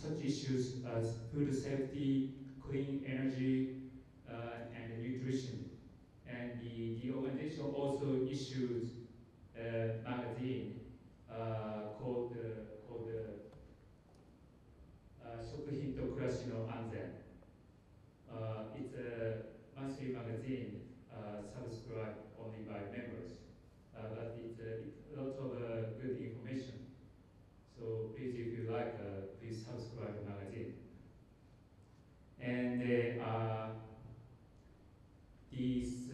such issues as food safety, clean energy, and nutrition. And the organization also issues a magazine called 食品と暮らしの安全. It's a monthly magazine subscribed only by members, but it's a lot of good information. So please, if you like, please subscribe to the magazine. And this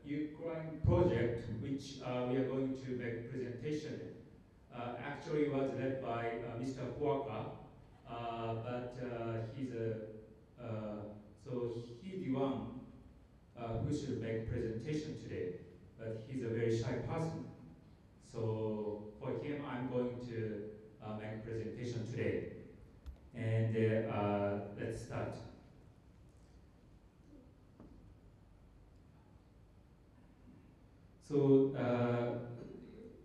Ukraine project, which we are going to make presentation, actually was led by Mr. Huaka, but he's the one who should make presentation today, but he's a very shy person. So for him, I'm going to make presentation today. And let's start. So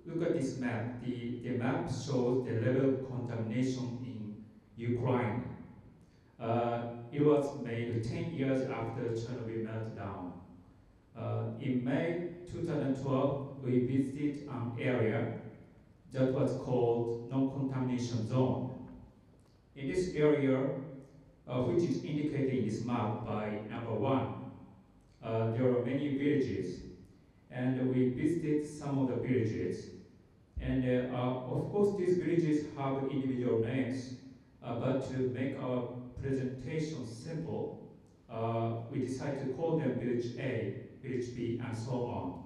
look at this map. The map shows the level of contamination in Ukraine. It was made 10 years after Chernobyl meltdown. In May 2012, we visited an area that was called non-contamination zone. In this area, which is indicated in this map by number 1, there are many villages, and we visited some of the villages. And of course, these villages have individual names, but to make our presentation simple, we decided to call them Village A, Village B, and so on,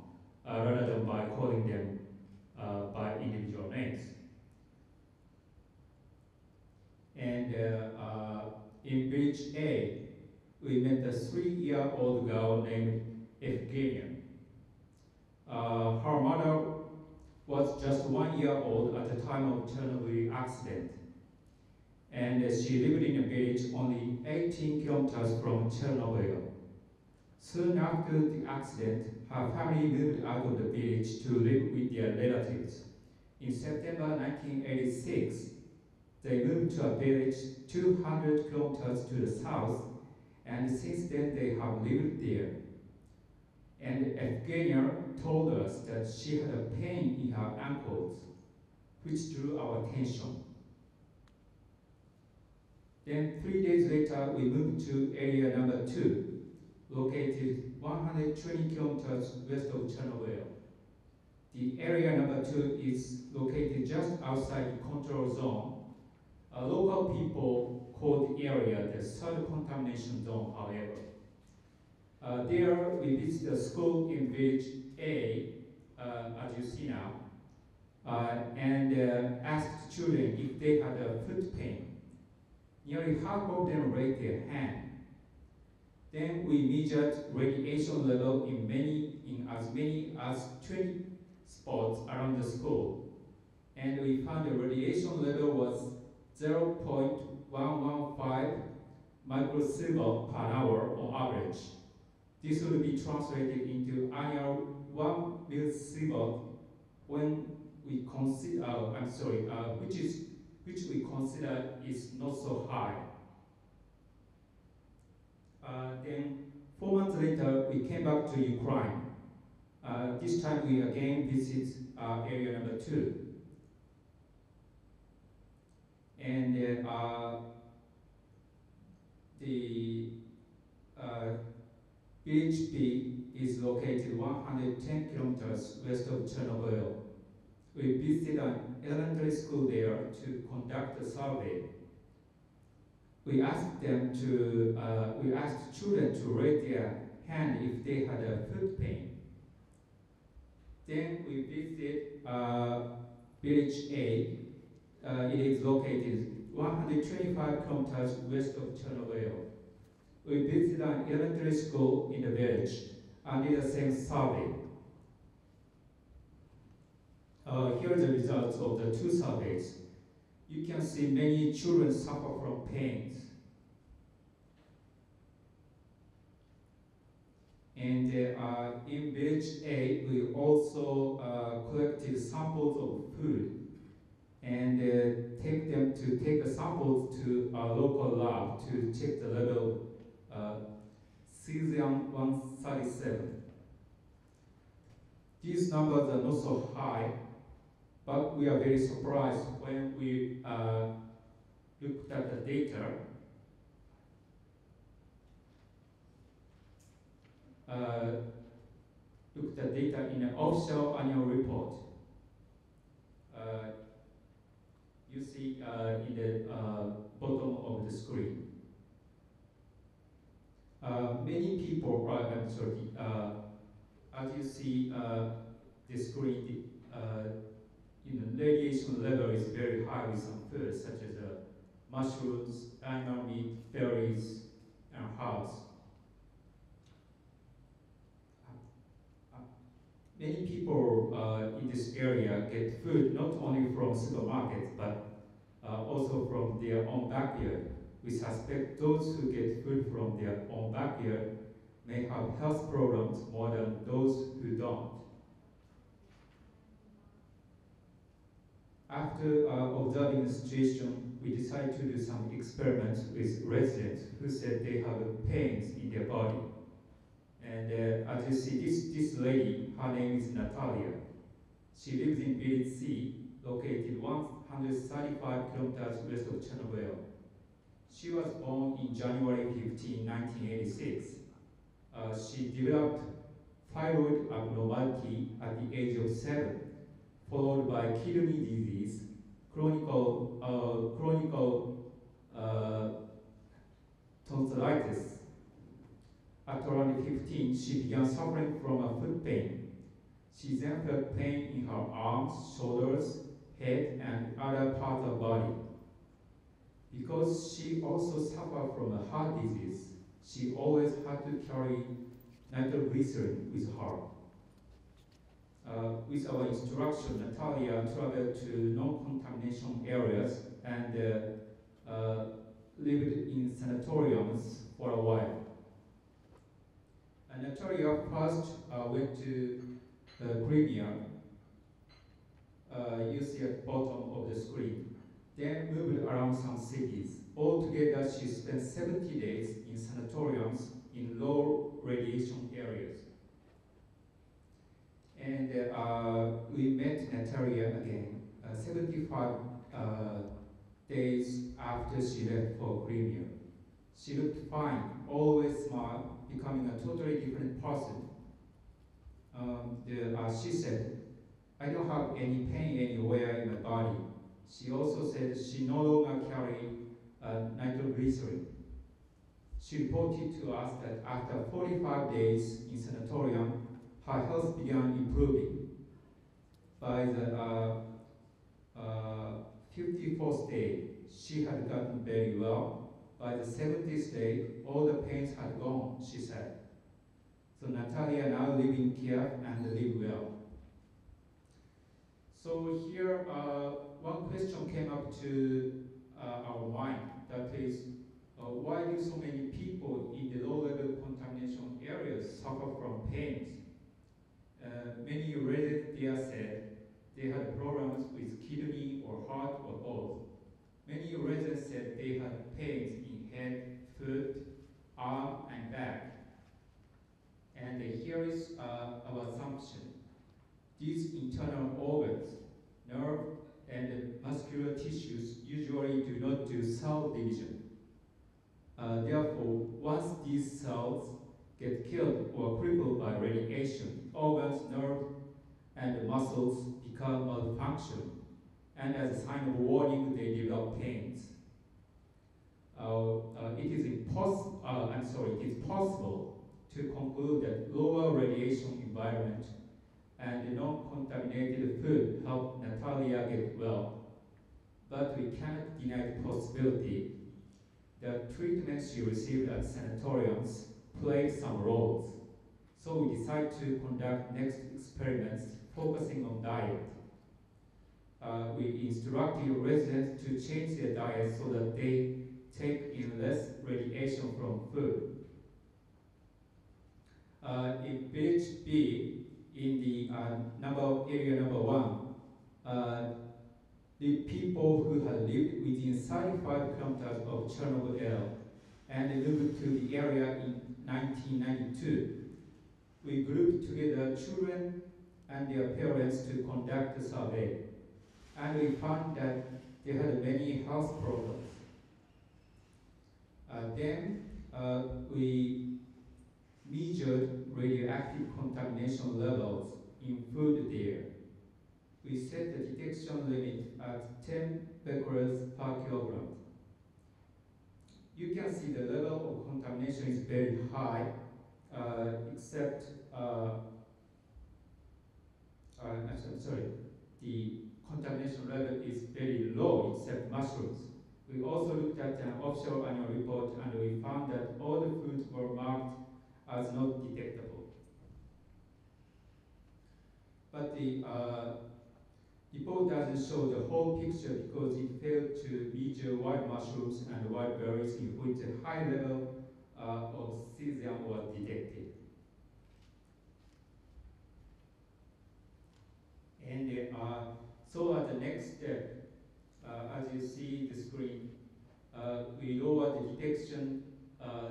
rather than by calling them by individual names. And in Village A, we met a 3-year-old girl named Evgenia. Her mother was just 1 year old at the time of Chernobyl accident. And she lived in a village only 18 kilometers from Chernobyl. Soon after the accident, her family moved out of the village to live with their relatives. In September 1986, they moved to a village 200 kilometers to the south, and since then they have lived there. And Evgenia told us that she had a pain in her ankles, which drew our attention. Then 3 days later, we moved to area number 2, located 120 kilometers west of Chernobyl. The area number 2 is located just outside the control zone. Local people call the area the third contamination zone, however. There, we visited a school in village A, as you see now, and asked children if they had a foot pain. Nearly half of them raised their hand. Then we measured radiation level in as many as 20 spots around the school, and we found the radiation level was 0.115 microsievert per hour on average. This will be translated into annual 1 millisievert when we consider, which we consider is not so high. Then 4 months later, we came back to Ukraine. This time we again visit area number 2. And the village B is located 110 kilometers west of Chernobyl. We visited an elementary school there to conduct a survey. We asked children to raise their hand if they had a foot pain. Then we visited village A. It is located 125 kilometers west of Chernobyl. We visited an elementary school in the village and did the same survey. Here are the results of the 2 surveys. You can see many children suffer from pains. And in village A, we also collected samples of food. and take a sample to a local lab to check the level cesium-137. These numbers are not so high, but we are very surprised when we looked at the data. Looked at data in an official annual report. You see in the bottom of the screen. Many people, I'm sorry, as you see the screen, radiation level is very high with some foods such as mushrooms, animal meat, berries, and herbs. Many people in this area get food not only from supermarkets but also from their own backyard. We suspect those who get food from their own backyard may have health problems more than those who don't. After observing the situation, we decided to do some experiments with residents who said they have pains in their body. And as you see, this lady, her name is Natalia. She lives in Village C, located 135 kilometers west of Chernobyl. She was born in January 15, 1986. She developed thyroid abnormality at the age of 7, followed by kidney disease, chronic tonsillitis. At around 15, she began suffering from a foot pain. She then felt pain in her arms, shoulders, head, and other parts of the body. Because she also suffered from a heart disease, she always had to carry nitroglycerin with her. With our instruction, Natalia traveled to non-contamination areas and lived in sanatoriums for a while. And Natalia first went to Crimea, you see at the bottom of the screen, then moved around some cities. Altogether, she spent 70 days in sanatoriums in low radiation areas. And we met Natalia again 75 days after she left for Crimea. She looked fine, always smiled, becoming a totally different person. She said, I don't have any pain anywhere in my body. She also said she no longer carried nitroglycerin. She reported to us that after 45 days in sanatorium, her health began improving. By the 54th day, she had gotten very well. By the 70th day, all the pains had gone, she said. So Natalia now lives in Kiev and lives well. So here, one question came up to our mind, that is, why do so many people in the low-level contamination areas suffer from pains? Many residents there said they had problems with kidney or heart or both. Many residents said they had pains in head, foot, arm, and back. And here is our assumption. These internal organs, nerve and muscular tissues usually do not do cell division. Therefore, once these cells get killed or crippled by radiation, organs, nerve, and muscles become malfunction, and as a sign of warning, they develop pains. It is possible to conclude that lower radiation environment and non-contaminated food help Natalia get well, but we cannot deny the possibility that treatment she received at sanatoriums played some roles. So we decided to conduct next experiments focusing on diet. We instructed residents to change their diet so that they take in less radiation from food. In village B, in the area number 1, the people who had lived within 35 kilometers of Chernobyl area and moved to the area in 1992. We grouped together children and their parents to conduct the survey, and we found that they had many health problems. Then we measured radioactive contamination levels in food there. We set the detection limit at 10 becquerels per kilogram. You can see the level of contamination is very high, except, the contamination level is very low except mushrooms. We also looked at an offshore annual report and we found that all the foods were marked as not detectable. But the report doesn't show the whole picture because it failed to measure wild mushrooms and wild berries in which a high level of cesium was detected. And so at the next step, as you see the screen, we lowered the detection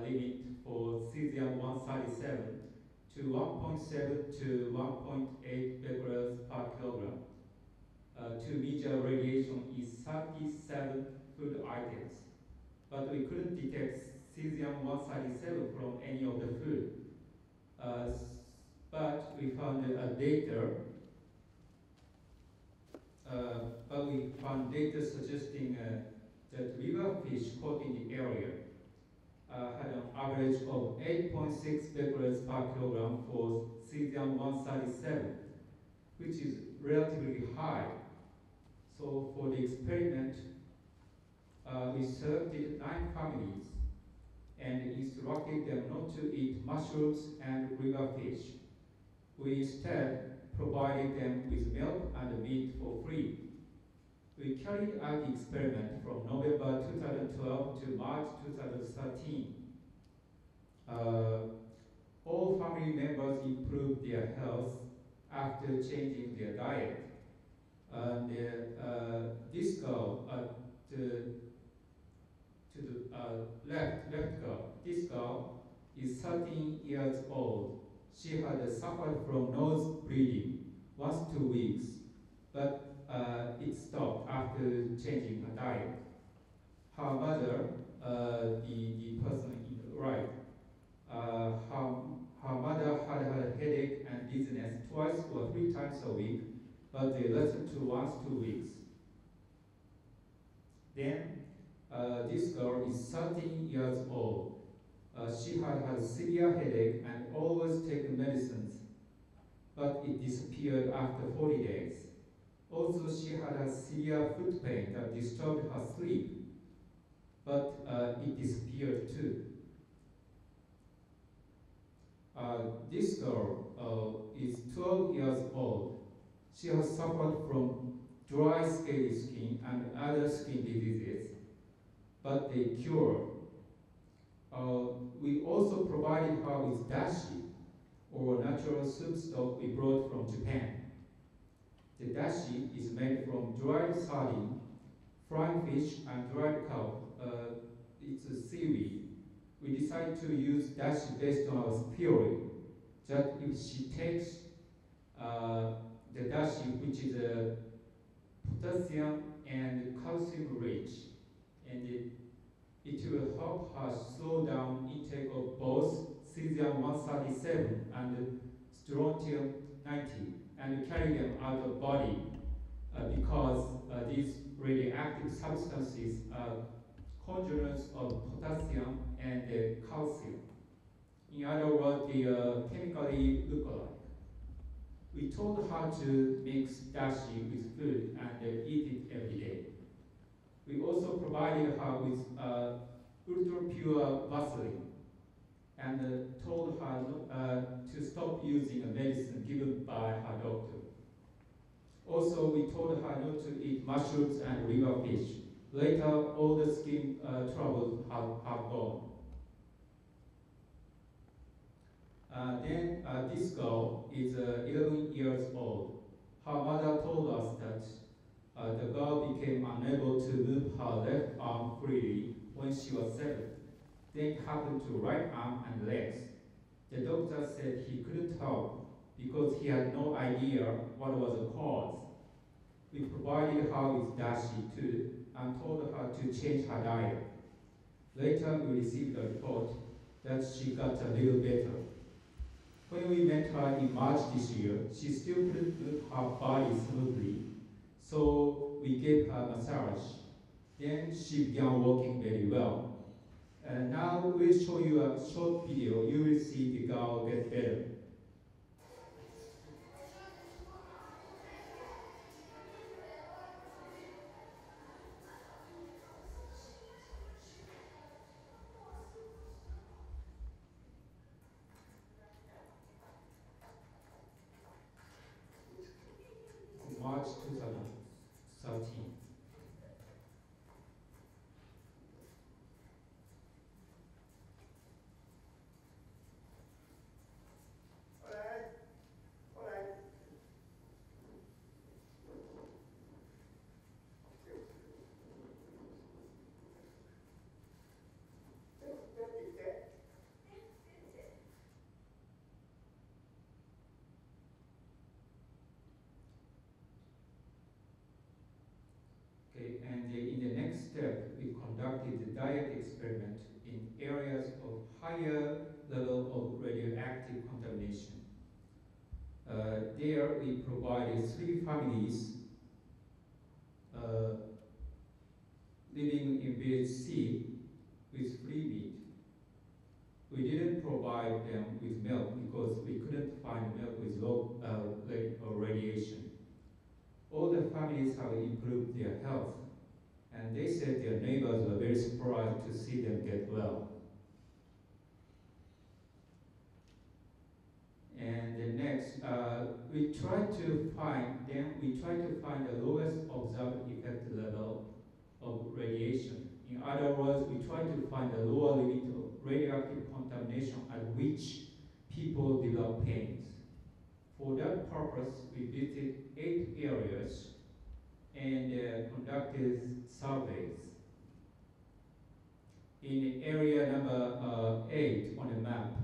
limit for cesium-137 to 1.7 to 1.8 becquerels per kilogram. To measure radiation in 37 food items, but we couldn't detect cesium-137 from any of the food. But we found data suggesting that river fish caught in the area had an average of 8.6 becquerels per kilogram for cesium-137, which is relatively high. So for the experiment, we selected 9 families and instructed them not to eat mushrooms and river fish. We instead provided them with milk and meat for free. We carried out the experiment from November 2012 to March 2013. All family members improved their health after changing their diet. And this girl to the left girl, this girl is 13 years old. She had suffered from nose bleeding once 2 weeks, but it stopped after changing her diet. Her mother, the person in the right, her mother had a headache and dizziness twice or 3 times a week, but they lessened to once 2 weeks. Then this girl is 13 years old. She had severe headache and always taken medicines, but it disappeared after 40 days. Also, she had a severe foot pain that disturbed her sleep, but it disappeared too. This girl is 12 years old. She has suffered from dry scaly skin and other skin diseases, but they cured. We also provided her with dashi, or natural soup stock we brought from Japan. The dashi is made from dried sardine, fried fish, and dried kelp. It's a seaweed. We decided to use dashi based on our theory that if she takes the dashi, which is potassium and calcium rich, and it will help her slow down intake of both cesium-137 and strontium-90 and carry them out of body because these radioactive substances are congeners of potassium and calcium. In other words, they chemically look alike. We told her to mix dashi with food and eat it every day. We also provided her with ultra-pure Vaseline and told her to stop using a medicine given by her doctor. Also, we told her not to eat mushrooms and river fish. Later, all the skin troubles have gone. Then this girl is 11 years old. Her mother told us that the girl became her left arm freely when she was 7. Then it happened to right arm and legs. The doctor said he couldn't help because he had no idea what was the cause. We provided her with dashi too and told her to change her diet. Later we received a report that she got a little better. When we met her in March this year, she still couldn't move her body smoothly, so we gave her a massage. Then she began walking very well. And now we'll show you a short video. You will see the girl get better. March 2013. Okay, and in the next step, we conducted the diet experiment in areas of higher level of radioactive contamination. There, we provided 3 families living in village C with free meat. We didn't provide them with milk because we couldn't find milk with low radiation. All the families have improved their health, and they said their neighbors were very surprised to see them get well. And the next, we tried to find the lowest observed effect level of radiation. In other words, we tried to find the lower limit of radioactive contamination at which people develop pains. For that purpose, we visited 8 areas and conducted surveys. In area number 8 on the map,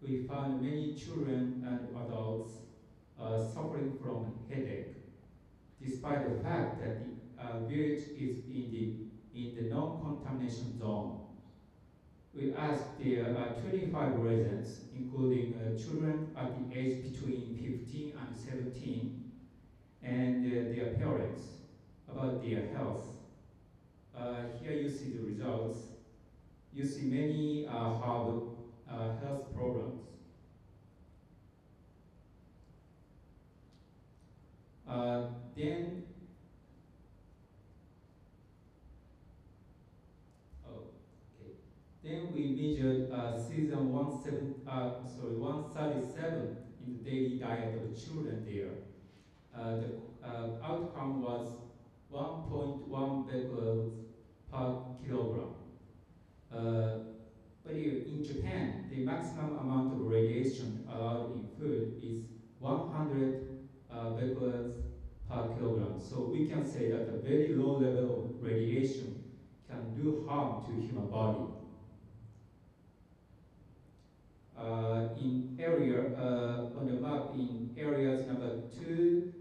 we found many children and adults suffering from headache, despite the fact that the village is in the non-contamination zone. We asked there 25 residents, including children at the age between 15 and 17, and their parents about their health. Here you see the results. You see many have health problems. Then we measured season 137 in the daily diet of children there. The outcome was 1.1 becquerels per kilogram. But in Japan, the maximum amount of radiation allowed in food is 100 becquerels per kilogram. So we can say that a very low level of radiation can do harm to human body. In area, on the map, in areas number 2,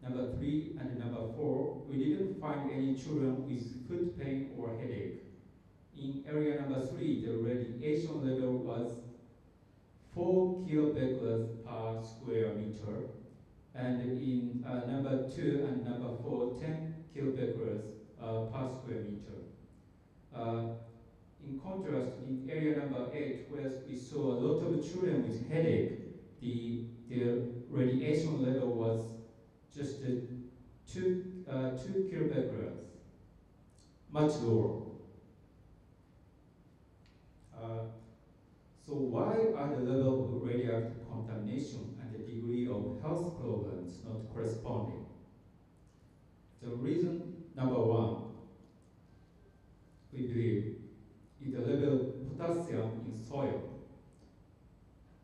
number 3, and number 4, we didn't find any children with foot pain or headache. In area number 3, the radiation level was 4 kilobecquerels per square meter, and in number 2 and number 4, 10 kilobecquerels per square meter. In contrast, in area number 8, where we saw a lot of children with headache, the radiation level was just 2 kilobecquerels, much lower. So why are the level of radioactive contamination and the degree of health problems not corresponding? The reason number 1, we believe, is the level of potassium in soil.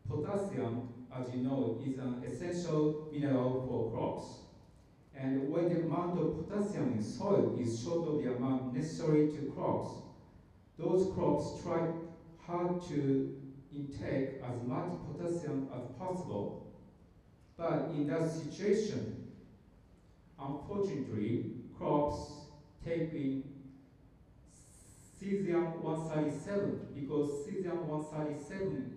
Potassium, as you know, is an essential mineral for crops. And when the amount of potassium in soil is short of the amount necessary to crops. Those crops try hard to intake as much potassium as possible. But in that situation, unfortunately, crops take in cesium-137 because cesium-137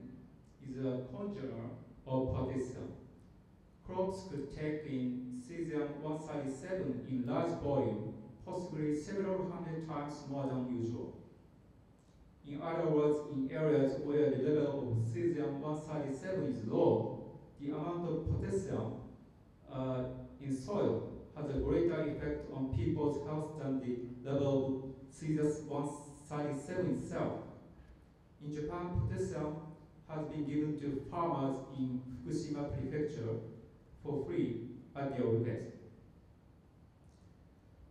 is a congener of potassium. Crops could take in cesium-137 in large volume, possibly several hundred times more than usual. In other words, in areas where the level of cesium-137 is low, the amount of potassium in soil has a greater effect on people's health than the level of cesium-137 itself. In Japan, potassium has been given to farmers in Fukushima Prefecture for free at their request.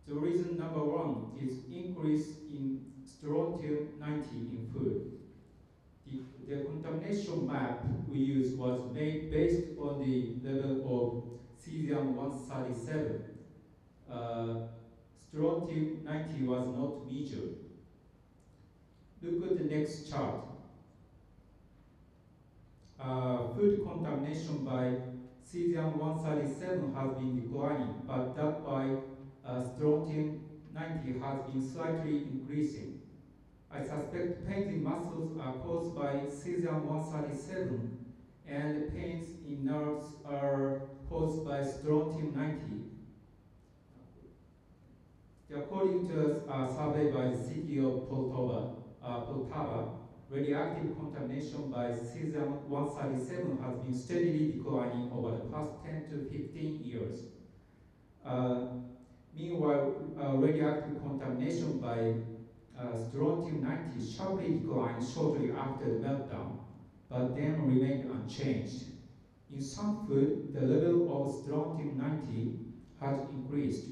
The reason number one is increase in strontium-90 in food. The contamination map we used was made based on the level of cesium-137. Strontium-90 was not measured. Look at the next chart. Food contamination by cesium-137 has been declining, but that by strontium-90 has been slightly increasing. I suspect pains in muscles are caused by cesium-137, and pains in nerves are caused by strontium-90. According to a survey by the city of Poltava, radioactive contamination by cesium-137 has been steadily declining over the past 10 to 15 years. Meanwhile, radioactive contamination by strontium-90 sharply declined shortly after the meltdown, but then remained unchanged. In some food, the level of strontium-90 has increased.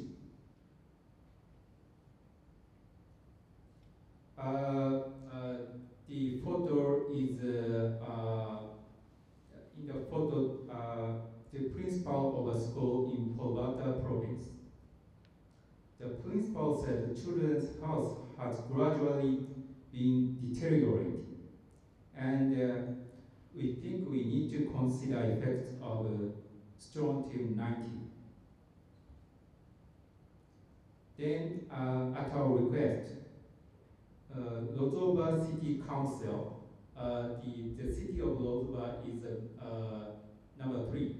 The photo is in the photo the principal of a school in Poltava province. The principal said the children's health has gradually been deteriorating, and we think we need to consider effects of strontium-90. Then, at our request, Lozova City Council, the city of Lozova is number 3.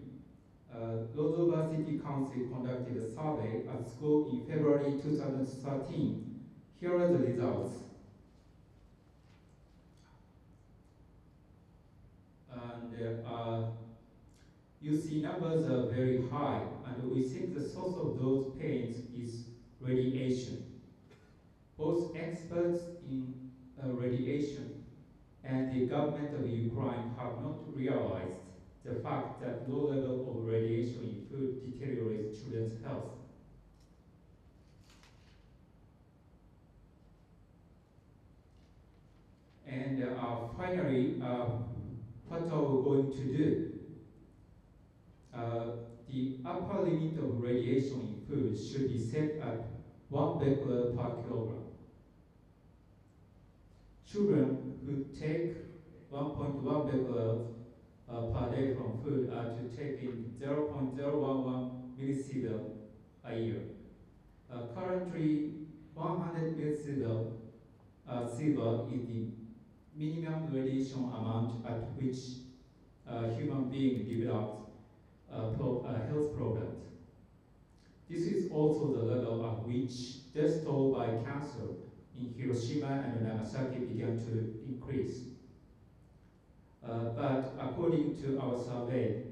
Lozova City Council conducted a survey at school in February 2013. Here are the results. And you see numbers are very high, and we think the source of those pains is radiation. Both experts in radiation and the government of Ukraine have not realized the fact that low level of radiation in food deteriorates children's health. And finally, what are we going to do? The upper limit of radiation in food should be set at 1 becquerel per kilogram. Children who take 1.1 becquerel per day from food are to take in 0.011 millisievert a year. Currently, 100 millisievert sievert is the minimum radiation amount at which a human being develops health problems. This is also the level at which death toll by cancer in Hiroshima and Nagasaki began to increase. But according to our survey,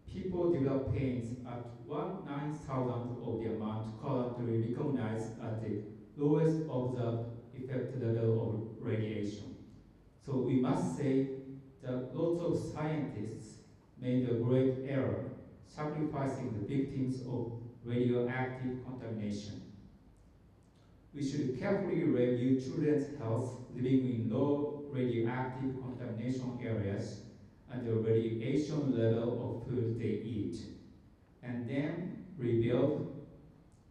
people develop pains at 1/9,000th of the amount currently recognized as the lowest observed effect level of radiation. So we must say that lots of scientists made a great error, sacrificing the victims of radioactive contamination. We should carefully review children's health living in low radioactive contamination areas and the radiation level of food they eat, and then rebuild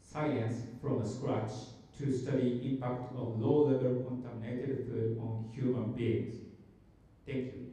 science from scratch to study impact of low-level contaminated food on human beings. Thank you.